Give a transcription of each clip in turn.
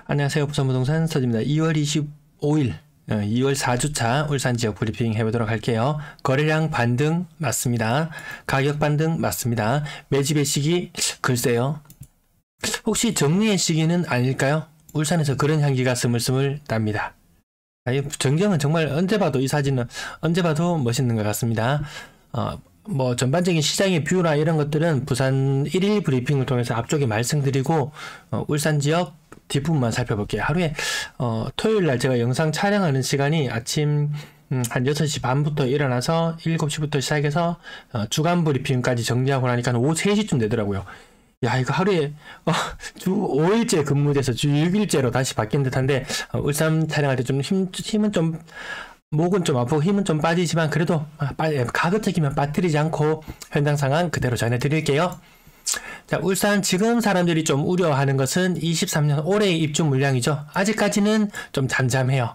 안녕하세요. 부산부동산 서지입니다. 2월 25일 2월 4주차 울산 지역 브리핑 해보도록 할게요. 거래량 반등 맞습니다. 가격 반등 맞습니다. 매집의 시기 글쎄요. 혹시 정리의 시기는 아닐까요? 울산에서 그런 향기가 스물스물 납니다. 전경은 정말 언제 봐도 이 사진은 언제 봐도 멋있는 것 같습니다. 뭐 전반적인 시장의 뷰나 이런 것들은 부산 1일 브리핑을 통해서 앞쪽에 말씀드리고 울산 지역 뒷부분만 살펴볼게요. 하루에 토요일날 제가 영상 촬영하는 시간이 아침 한 6시 반부터 일어나서 7시부터 시작해서 주간 브리핑까지 정리하고 나니까 오후 3시쯤 되더라고요. 야, 이거 하루에 주 5일째 근무돼서 주 6일째로 다시 바뀐 듯한데 울산 촬영할 때 좀 힘은 좀 목은 좀 아프고 힘은 좀 빠지지만 그래도 가급적이면 빠뜨리지 않고 현장 상황 그대로 전해드릴게요. 자, 울산 지금 사람들이 좀 우려하는 것은 23년 올해의 입주 물량이죠. 아직까지는 좀 잠잠해요.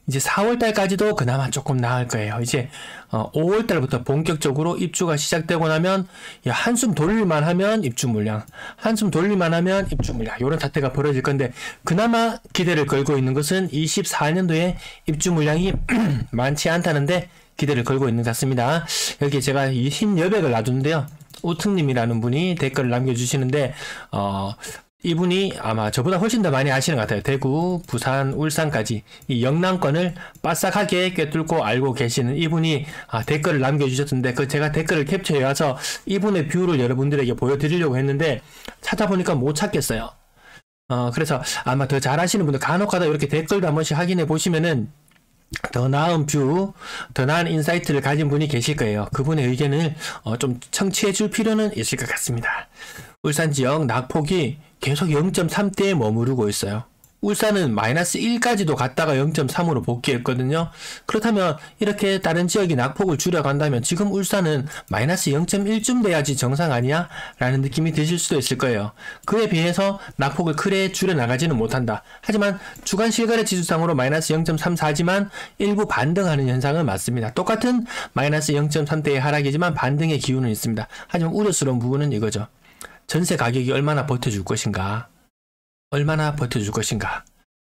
이제 4월달까지도 그나마 조금 나을 거예요. 이제 5월달부터 본격적으로 입주가 시작되고 나면 한숨 돌릴만 하면 입주 물량, 한숨 돌릴만 하면 입주 물량 이런 사태가 벌어질 건데 그나마 기대를 걸고 있는 것은 24년도에 입주 물량이 많지 않다는데 기대를 걸고 있는 것 같습니다. 여기 제가 이 흰 여백을 놔두는데요. 우특님이라는 분이 댓글을 남겨주시는데 이분이 아마 저보다 훨씬 더 많이 아시는 것 같아요. 대구, 부산, 울산까지 이 영남권을 빠삭하게 꿰뚫고 알고 계시는 이분이 댓글을 남겨주셨는데 제가 댓글을 캡처해 와서 이분의 뷰를 여러분들에게 보여드리려고 했는데 찾아보니까 못 찾겠어요. 그래서 아마 더 잘 아시는 분들 간혹가다 이렇게 댓글도 한 번씩 확인해 보시면은 더 나은 뷰, 더 나은 인사이트를 가진 분이 계실 거예요. 그분의 의견을 좀 청취해 줄 필요는 있을 것 같습니다. 울산 지역 낙폭이 계속 0.3대에 머무르고 있어요. 울산은 마이너스 1까지도 갔다가 0.3으로 복귀했거든요. 그렇다면 이렇게 다른 지역이 낙폭을 줄여간다면 지금 울산은 마이너스 0.1쯤 돼야지 정상 아니야? 라는 느낌이 드실 수도 있을 거예요. 그에 비해서 낙폭을 크게 줄여나가지는 못한다. 하지만 주간 실거래 지수상으로 마이너스 0.34지만 일부 반등하는 현상은 맞습니다. 똑같은 마이너스 0.3대의 하락이지만 반등의 기운은 있습니다. 하지만 우려스러운 부분은 이거죠. 전세 가격이 얼마나 버텨줄 것인가? 얼마나 버텨줄 것인가?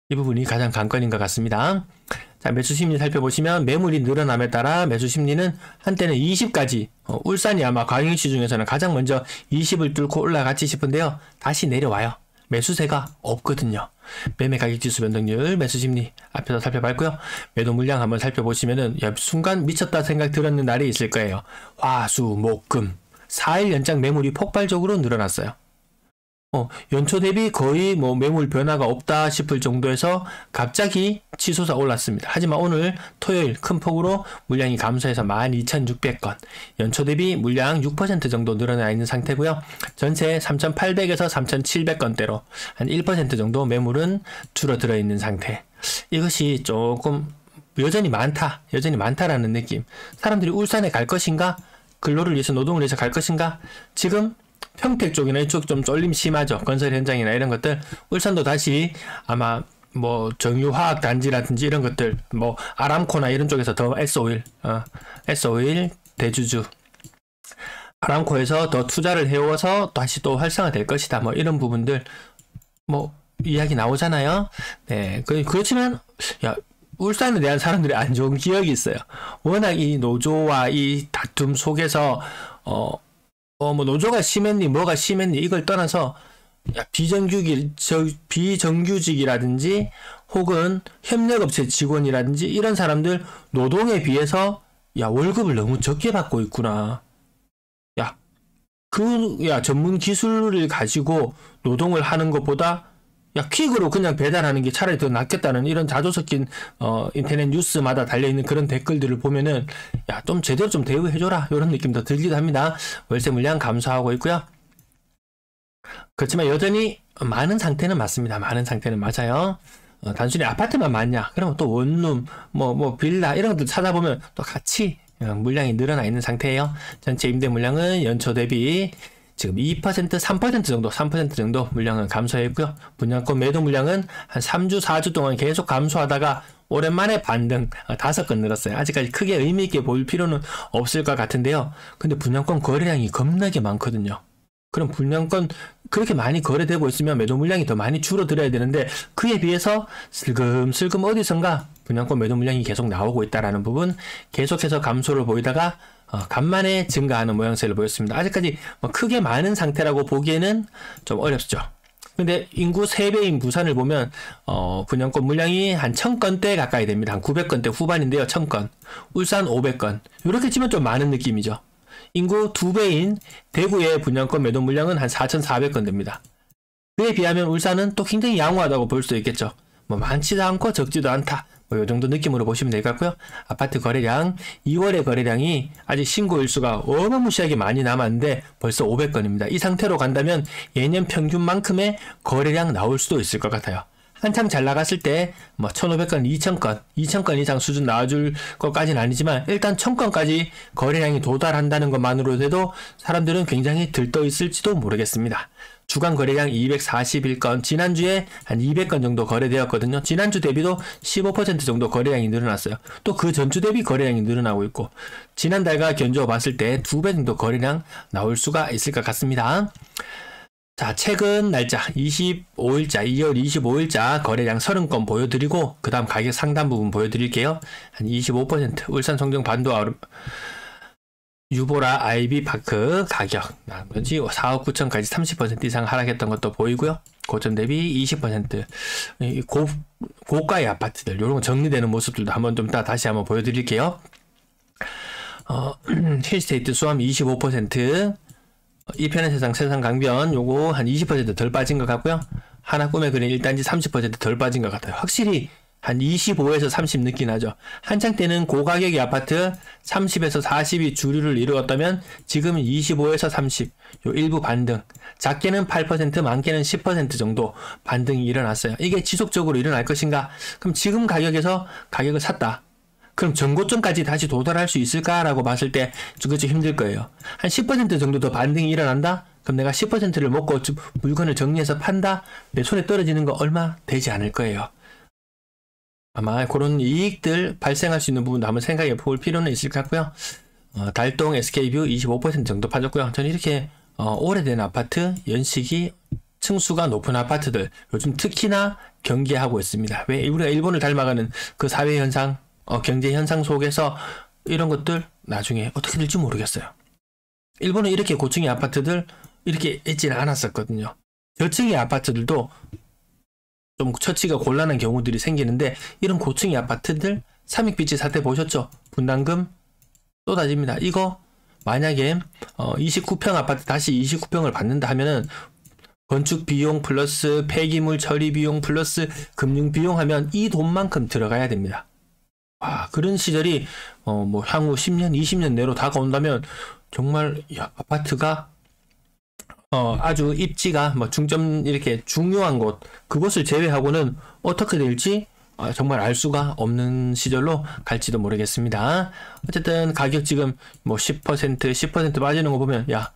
이 부분이 가장 관건인 것 같습니다. 자, 매수 심리 살펴보시면 매물이 늘어남에 따라 매수 심리는 한때는 20까지 울산이 아마 광역시 중에서는 가장 먼저 20을 뚫고 올라갔지 싶은데요. 다시 내려와요. 매수세가 없거든요. 매매 가격 지수 변동률, 매수 심리 앞에서 살펴봤고요. 매도 물량 한번 살펴보시면은 순간 미쳤다 생각 들었는 날이 있을 거예요. 화, 수, 목, 금 4일 연장 매물이 폭발적으로 늘어났어요. 연초 대비 거의 뭐 매물 변화가 없다 싶을 정도에서 갑자기 치솟아 올랐습니다. 하지만 오늘 토요일 큰 폭으로 물량이 감소해서 12,600건, 연초 대비 물량 6% 정도 늘어나 있는 상태고요. 전체 3,800에서 3,700건대로 한 1% 정도 매물은 줄어들어 있는 상태. 이것이 조금 여전히 많다라는 느낌. 사람들이 울산에 갈 것인가? 근로를 위해서 노동을 위해서 갈 것인가? 지금 평택 쪽이나 이쪽 좀 쫄림 심하죠. 건설 현장이나 이런 것들. 울산도 다시 아마 뭐 정유화학 단지라든지 이런 것들, 뭐 아람코나 이런 쪽에서 더 S-오일 대주주 아람코에서 더 투자를 해오어서 다시 또 활성화될 것이다. 뭐 이런 부분들 뭐 이야기 나오잖아요. 네, 그렇지만 울산에 대한 사람들이 안 좋은 기억이 있어요. 워낙 이 노조와 이 다툼 속에서 뭐 노조가 심했니 뭐가 심했니 이걸 떠나서 비정규직이라든지 혹은 협력업체 직원이라든지 이런 사람들 노동에 비해서 월급을 너무 적게 받고 있구나. 전문 기술을 가지고 노동을 하는 것보다 퀵으로 그냥 배달하는 게 차라리 더 낫겠다는 이런 자조 섞인 인터넷 뉴스마다 달려있는 그런 댓글들을 보면은 좀 제대로 좀 대우해줘라 이런 느낌도 들기도 합니다. 월세 물량 감소하고 있고요. 그렇지만 여전히 많은 상태는 맞습니다. 많은 상태는 맞아요. 단순히 아파트만 많냐? 그러면 또 원룸, 뭐 빌라 이런 것들 찾아보면 또 같이 물량이 늘어나 있는 상태예요. 전체 임대 물량은 연초 대비 지금 2%, 3% 정도 물량은 감소했고요. 분양권 매도 물량은 한 3주, 4주 동안 계속 감소하다가 오랜만에 반등 5건 늘었어요. 아직까지 크게 의미있게 보일 필요는 없을 것 같은데요. 근데 분양권 거래량이 겁나게 많거든요. 그럼 분양권 그렇게 많이 거래되고 있으면 매도 물량이 더 많이 줄어들어야 되는데 그에 비해서 슬금슬금 어디선가 분양권 매도 물량이 계속 나오고 있다라는 부분, 계속해서 감소를 보이다가 간만에 증가하는 모양새를 보였습니다. 아직까지 뭐 크게 많은 상태라고 보기에는 좀 어렵죠. 근데 인구 3배인 부산을 보면 분양권 물량이 한 1000건대 가까이 됩니다. 한 900건대 후반인데요. 1000건. 울산 500건. 이렇게 치면 좀 많은 느낌이죠. 인구 2배인 대구의 분양권 매도 물량은 한 4400건 됩니다. 그에 비하면 울산은 또 굉장히 양호하다고 볼 수 있겠죠. 뭐 많지도 않고 적지도 않다. 뭐 이 정도 느낌으로 보시면 될 것 같고요. 아파트 거래량, 2월의 거래량이 아직 신고 일수가 어마무시하게 많이 남았는데 벌써 500건입니다. 이 상태로 간다면 예년 평균만큼의 거래량 나올 수도 있을 것 같아요. 한참 잘 나갔을 때 뭐 1500건, 2000건 이상 수준 나와줄 것까지는 아니지만 일단 1000건까지 거래량이 도달한다는 것만으로도 사람들은 굉장히 들떠 있을지도 모르겠습니다. 주간 거래량 241건, 지난주에 한 200건 정도 거래되었거든요. 지난주 대비도 15% 정도 거래량이 늘어났어요. 또 그 전주 대비 거래량이 늘어나고 있고, 지난달과 견주어 봤을 때 2배 정도 거래량 나올 수가 있을 것 같습니다. 자, 최근 날짜 25일자, 2월 25일자 거래량 30건 보여드리고 그 다음 가격 상단 부분 보여드릴게요. 한 25% 울산 성정 반도 유보라 아이비파크 가격 나머지 4억 9천까지 30% 이상 하락했던 것도 보이고요. 고점 대비 20% 고가의 아파트들 이런 거 정리되는 모습들도 한번 좀 다시 한번 보여드릴게요. 힐스테이트 수암 25%, 이편의 세상 강변 요거 한 20% 덜 빠진 것 같고요. 하나 꿈의 그린 1단지 30% 덜 빠진 것 같아요. 확실히 한 25에서 30 느낌 나죠. 한창 때는 고가격의 아파트 30에서 40이 주류를 이루었다면 지금은 25에서 30, 요 일부 반등, 작게는 8%, 많게는 10% 정도 반등이 일어났어요. 이게 지속적으로 일어날 것인가? 그럼 지금 가격에서 가격을 샀다. 그럼 전고점까지 다시 도달할 수 있을까라고 봤을 때 그거 좀 힘들 거예요. 한 10% 정도 더 반등이 일어난다? 그럼 내가 10%를 먹고 물건을 정리해서 판다? 내 손에 떨어지는 거 얼마 되지 않을 거예요. 아마 그런 이익들 발생할 수 있는 부분도 한번 생각해 볼 필요는 있을 것 같고요. 달동 SK뷰 25% 정도 빠졌고요. 저는 이렇게 오래된 아파트, 연식이 층수가 높은 아파트들 요즘 특히나 경계하고 있습니다. 왜 우리가 일본을 닮아가는 그 사회 현상, 경제 현상 속에서 이런 것들 나중에 어떻게 될지 모르겠어요. 일본은 이렇게 고층의 아파트들 이렇게 있지는 않았었거든요. 저층의 아파트들도 좀 처치가 곤란한 경우들이 생기는데 이런 고층의 아파트들 삼익비치 사태 보셨죠? 분담금 쏟아집니다. 이거 만약에 29평 아파트 다시 29평을 받는다 하면은 건축 비용 플러스 폐기물 처리 비용 플러스 금융 비용 하면 이 돈만큼 들어가야 됩니다. 그런 시절이 뭐 향후 10년, 20년 내로 다가온다면 정말 아파트가 아주 입지가 뭐 중점 이렇게 중요한 곳 그곳을 제외하고는 어떻게 될지 정말 알 수가 없는 시절로 갈지도 모르겠습니다. 어쨌든 가격 지금 뭐 10% 빠지는 거 보면 야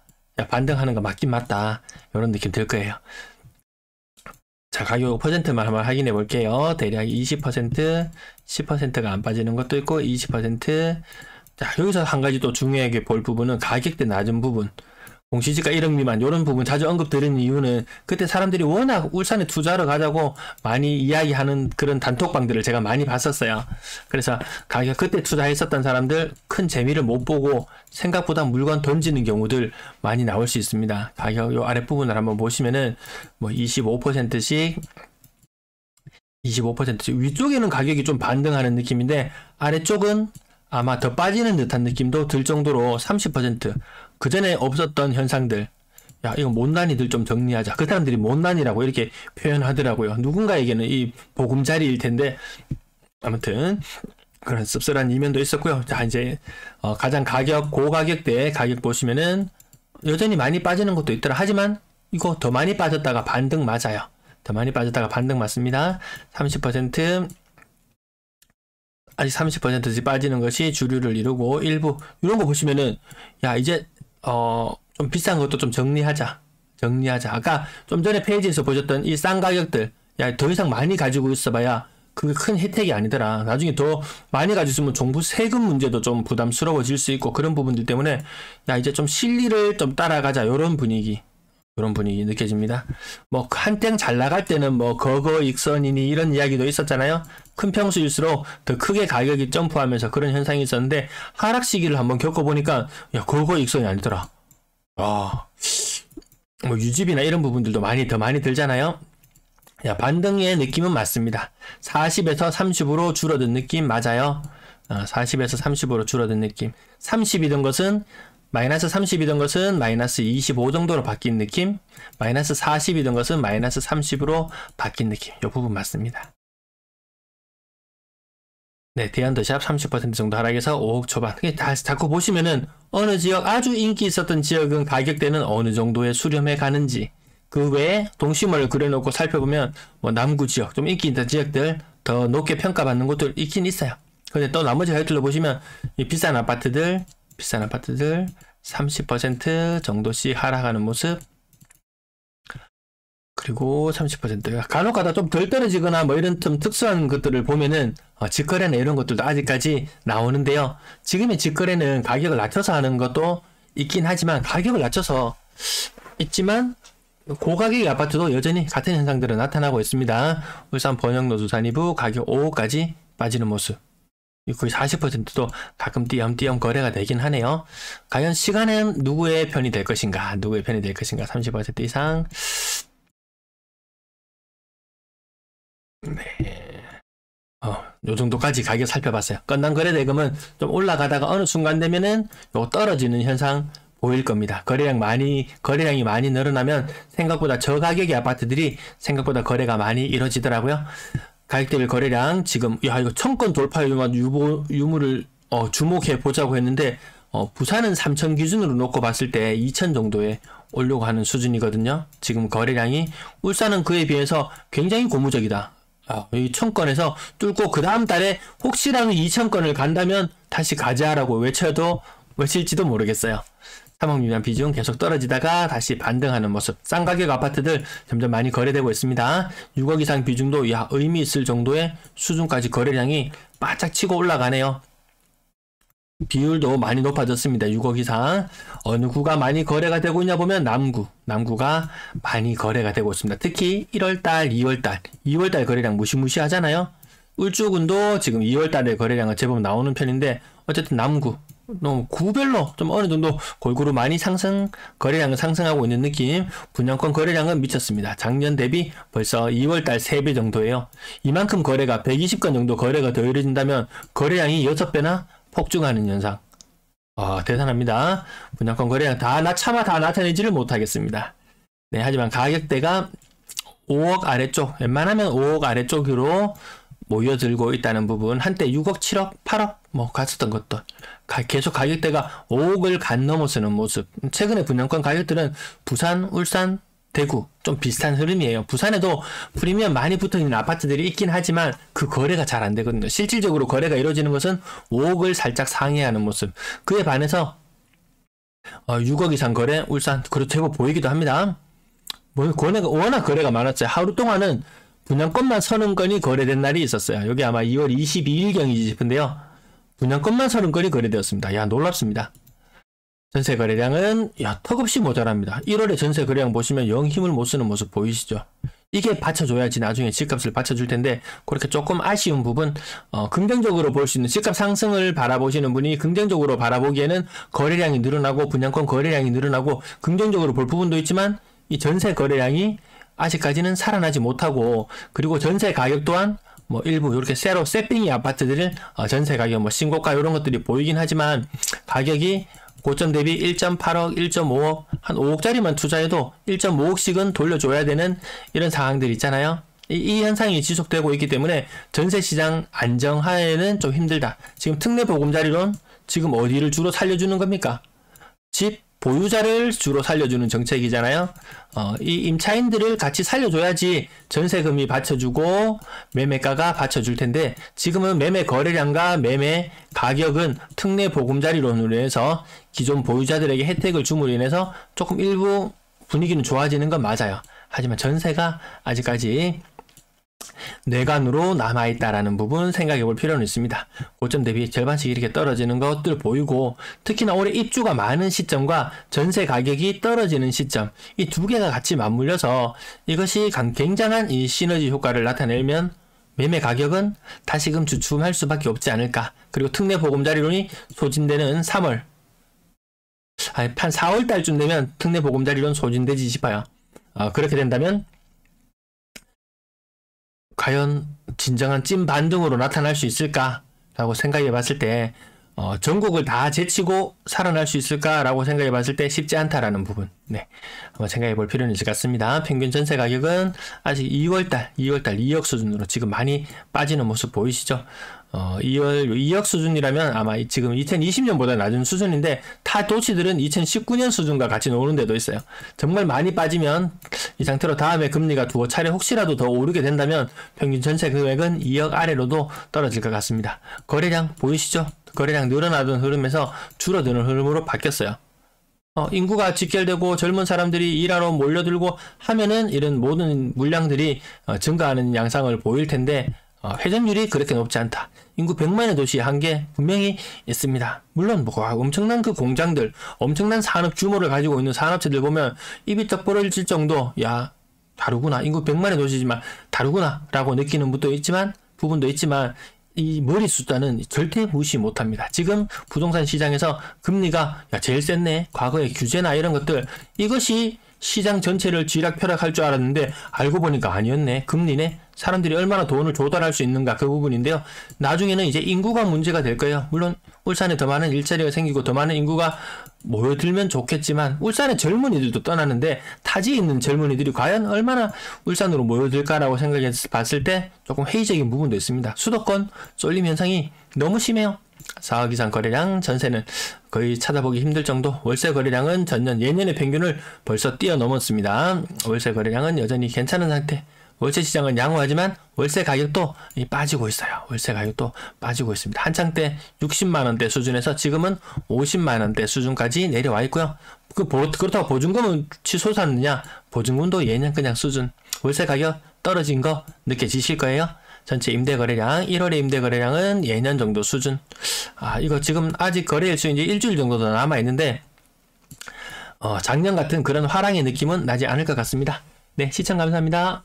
반등하는 거 맞긴 맞다 이런 느낌 들 거예요. 자, 가격 퍼센트만 한번 확인해 볼게요. 대략 20%, 10%가 안 빠지는 것도 있고 20%. 자, 여기서 한 가지 또 중요하게 볼 부분은 가격대 낮은 부분. 공시지가 1억 미만 이런 부분 자주 언급드리는 이유는 그때 사람들이 워낙 울산에 투자를 가자고 많이 이야기하는 그런 단톡방들을 제가 많이 봤었어요. 그래서 가격 그때 투자했었던 사람들 큰 재미를 못 보고 생각보다 물건 던지는 경우들 많이 나올 수 있습니다. 가격 요 아랫부분을 한번 보시면은 뭐 25%씩 위쪽에는 가격이 좀 반등하는 느낌인데 아래쪽은 아마 더 빠지는 듯한 느낌도 들 정도로 30%. 그 전에 없었던 현상들. 야, 이거 못난이들 좀 정리하자. 그 사람들이 못난이라고 이렇게 표현하더라고요. 누군가에게는 이 보금자리일 텐데. 아무튼, 그런 씁쓸한 이면도 있었고요. 자, 이제, 가장 고가격대 가격 보시면은 여전히 많이 빠지는 것도 있더라. 하지만 이거 더 많이 빠졌다가 반등 맞아요. 더 많이 빠졌다가 반등 맞습니다. 30%. 아직 30%씩 빠지는 것이 주류를 이루고 일부 이런 거 보시면은 야 이제 좀 비싼 것도 좀 정리하자. 아까 좀 전에 페이지에서 보셨던 이 싼 가격들 야 더 이상 많이 가지고 있어봐야 그게 큰 혜택이 아니더라. 나중에 더 많이 가지고 있으면 정부 세금 문제도 좀 부담스러워질 수 있고 그런 부분들 때문에 야 이제 좀 실리를 좀 따라가자 이런 분위기. 그런 분위기 느껴집니다. 뭐 한땡 잘 나갈 때는 뭐 거거익선이니 이런 이야기도 있었잖아요. 큰 평수일수록 더 크게 가격이 점프하면서 그런 현상이 있었는데 하락 시기를 한번 겪어보니까 야 거거익선이 아니더라. 뭐 유지비나 이런 부분들도 더 많이 들잖아요. 야, 반등의 느낌은 맞습니다. 40에서 30으로 줄어든 느낌 맞아요. 40에서 30으로 줄어든 느낌. 30이던 것은 마이너스 30이던 것은 마이너스 25 정도로 바뀐 느낌, 마이너스 40이던 것은 마이너스 30으로 바뀐 느낌. 이 부분 맞습니다. 네, 대한더샵 30% 정도 하락해서 5억 초반. 자꾸 보시면은 어느 지역, 아주 인기 있었던 지역은 가격대는 어느 정도에 수렴해 가는지, 그 외에 동심을 그려놓고 살펴보면 뭐 남구 지역, 좀 인기 있는 지역들 더 높게 평가받는 곳들 있긴 있어요. 근데 또 나머지 가격들로 보시면 이 비싼 아파트들 30% 정도씩 하락하는 모습, 그리고 30%가 간혹가다 좀 덜 떨어지거나 뭐 이런 좀 특수한 것들을 보면은 직거래나 이런 것들도 아직까지 나오는데요. 지금의 직거래는 가격을 낮춰서 하는 것도 있긴 하지만, 가격을 낮춰서 있지만 고가격의 아파트도 여전히 같은 현상들은 나타나고 있습니다. 울산 번영로주 단위부 가격 5억까지 빠지는 모습, 거의 40%도 가끔 띄엄띄엄 거래가 되긴 하네요. 과연 시간은 누구의 편이 될 것인가? 30% 이상. 네. 요 정도까지 가격 살펴봤어요. 끝난 거래 대금은 좀 올라가다가 어느 순간 되면은 요 떨어지는 현상 보일 겁니다. 거래량이 많이 늘어나면 생각보다 저가격의 아파트들이 생각보다 거래가 많이 이루어지더라고요. 가격대별 거래량 지금 이거 1000건 돌파 유무를 주목해 보자고 했는데 부산은 3000 기준으로 놓고 봤을 때 2000 정도에 오려고 하는 수준이거든요. 지금 거래량이. 울산은 그에 비해서 굉장히 고무적이다. 이 1000건에서 뚫고 그 다음 달에 혹시라도 2000건을 간다면 다시 가자라고 외칠지도 모르겠어요. 3억 미만 비중 계속 떨어지다가 다시 반등하는 모습. 싼 가격 아파트들 점점 많이 거래되고 있습니다. 6억 이상 비중도 의미 있을 정도의 수준까지 거래량이 바짝 치고 올라가네요. 비율도 많이 높아졌습니다. 6억 이상. 어느 구가 많이 거래가 되고 있냐 보면 남구가 많이 거래가 되고 있습니다. 특히 1월달, 2월달 거래량 무시무시하잖아요. 울주군도 지금 2월달에 거래량은 제법 나오는 편인데, 어쨌든 남구 구별로 좀 어느 정도 골고루 많이 거래량은 상승하고 있는 느낌. 분양권 거래량은 미쳤습니다. 작년 대비 벌써 2월달 3배 정도예요. 이만큼 거래가 120건 정도 거래가 더 이루어진다면 거래량이 6배나 폭증하는 현상. 대단합니다. 분양권 거래량 차마 다 나타내지를 못하겠습니다. 네, 하지만 가격대가 5억 아래쪽, 웬만하면 5억 아래쪽으로 모여들고 있다는 부분. 한때 6억, 7억, 8억 뭐 갔었던 것들 계속 가격대가 5억을 간 넘어서는 모습. 최근에 분양권 가격들은 부산, 울산, 대구 좀 비슷한 흐름이에요. 부산에도 프리미엄 많이 붙어있는 아파트들이 있긴 하지만 그 거래가 잘 안 되거든요. 실질적으로 거래가 이루어지는 것은 5억을 살짝 상회하는 모습. 그에 반해서 6억 이상 거래 울산 그렇다고 보이기도 합니다. 워낙 거래가 많았어요. 하루 동안은 분양권만 30건이 거래된 날이 있었어요. 여기 아마 2월 22일경이지 싶은데요. 분양권만 30건이 거래되었습니다. 야, 놀랍습니다. 전세 거래량은 턱없이 모자랍니다. 1월에 전세 거래량 보시면 영 힘을 못 쓰는 모습 보이시죠? 이게 받쳐줘야지 나중에 집값을 받쳐줄 텐데, 그렇게 조금 아쉬운 부분. 긍정적으로 볼 수 있는 집값 상승을 바라보시는 분이 긍정적으로 바라보기에는 거래량이 늘어나고 분양권 거래량이 늘어나고 긍정적으로 볼 부분도 있지만, 이 전세 거래량이 아직까지는 살아나지 못하고, 그리고 전세 가격 또한 뭐 일부 이렇게 새로 세핑이 아파트들을 전세 가격 뭐 신고가 이런 것들이 보이긴 하지만, 가격이 고점 대비 1.8억, 1.5억, 한 5억짜리만 투자해도 1.5억씩은 돌려줘야 되는 이런 상황들 있잖아요. 이 현상이 지속되고 있기 때문에 전세시장 안정하에는 좀 힘들다. 지금 특례보금자리론 지금 어디를 주로 살려주는 겁니까? 집 보유자를 주로 살려주는 정책이잖아요. 이 임차인들을 같이 살려줘야지 전세금이 받쳐주고 매매가가 받쳐줄 텐데, 지금은 매매 거래량과 매매 가격은 특례 보금자리론으로 인해서 기존 보유자들에게 혜택을 줌으로 인해서 조금 일부 분위기는 좋아지는 건 맞아요. 하지만 전세가 아직까지 내관으로 남아있다라는 부분 생각해 볼 필요는 있습니다. 고점 대비 절반씩 이렇게 떨어지는 것들 보이고, 특히나 올해 입주가 많은 시점과 전세 가격이 떨어지는 시점, 이 두 개가 같이 맞물려서 이것이 굉장한 이 시너지 효과를 나타내면 매매 가격은 다시금 주춤할 수밖에 없지 않을까. 그리고 특례 보금자리론이 소진되는 3월, 한 4월 달쯤 되면 특례 보금자리론 소진되지 싶어요. 그렇게 된다면 과연 진정한 찐 반등으로 나타날 수 있을까라고 생각해 봤을 때, 전국을 다 제치고 살아날 수 있을까라고 생각해 봤을 때 쉽지 않다라는 부분, 네, 한번 생각해 볼 필요는 있을 것 같습니다. 평균 전세 가격은 아직 2월달 2억 수준으로 지금 많이 빠지는 모습 보이시죠? 2억 수준이라면 아마 지금 2020년보다 낮은 수준인데, 타 도시들은 2019년 수준과 같이 노는 데도 있어요. 정말 많이 빠지면 이 상태로 다음에 금리가 두어 차례 혹시라도 더 오르게 된다면 평균 전세 금액은 2억 아래로도 떨어질 것 같습니다. 거래량 보이시죠? 거래량 늘어나던 흐름에서 줄어드는 흐름으로 바뀌었어요. 인구가 직결되고 젊은 사람들이 일하러 몰려들고 하면은 이런 모든 물량들이 증가하는 양상을 보일 텐데, 회전율이 그렇게 높지 않다. 인구 100만의 도시의 한계 분명히 있습니다. 물론 뭐 엄청난 그 공장들, 엄청난 산업 규모를 가지고 있는 산업체들 보면 입이 떡 벌어질 정도, 야, 다르구나, 인구 100만의 도시지만 다르구나 라고 느끼는 부분도 있지만 이 머리 숫자는 절대 무시 못합니다. 지금 부동산 시장에서 금리가 제일 셌네, 과거의 규제나 이런 것들, 이것이 시장 전체를 쥐락펴락할 줄 알았는데 알고 보니까 아니었네, 금리네. 사람들이 얼마나 돈을 조달할 수 있는가, 그 부분인데요. 나중에는 이제 인구가 문제가 될 거예요. 물론 울산에 더 많은 일자리가 생기고 더 많은 인구가 모여들면 좋겠지만, 울산의 젊은이들도 떠나는데 타지에 있는 젊은이들이 과연 얼마나 울산으로 모여들까라고 생각해 봤을 때 조금 회의적인 부분도 있습니다. 수도권 쏠림 현상이 너무 심해요. 4억 이상 거래량, 전세는 거의 찾아보기 힘들 정도. 월세 거래량은 전년 예년의 평균을 벌써 뛰어넘었습니다. 월세 거래량은 여전히 괜찮은 상태. 월세 시장은 양호하지만 월세 가격도 빠지고 있어요. 월세 가격도 빠지고 있습니다. 한창 때 60만원대 수준에서 지금은 50만원대 수준까지 내려와 있고요. 그렇다고 보증금은 치솟았느냐? 보증금도 예년 그냥 수준. 월세 가격 떨어진 거 느껴지실 거예요. 전체 임대 거래량, 1월의 임대 거래량은 예년 정도 수준. 이거 지금 아직 거래일수 이제 일주일 정도 더 남아 있는데, 작년 같은 그런 화랑의 느낌은 나지 않을 것 같습니다. 네, 시청 감사합니다.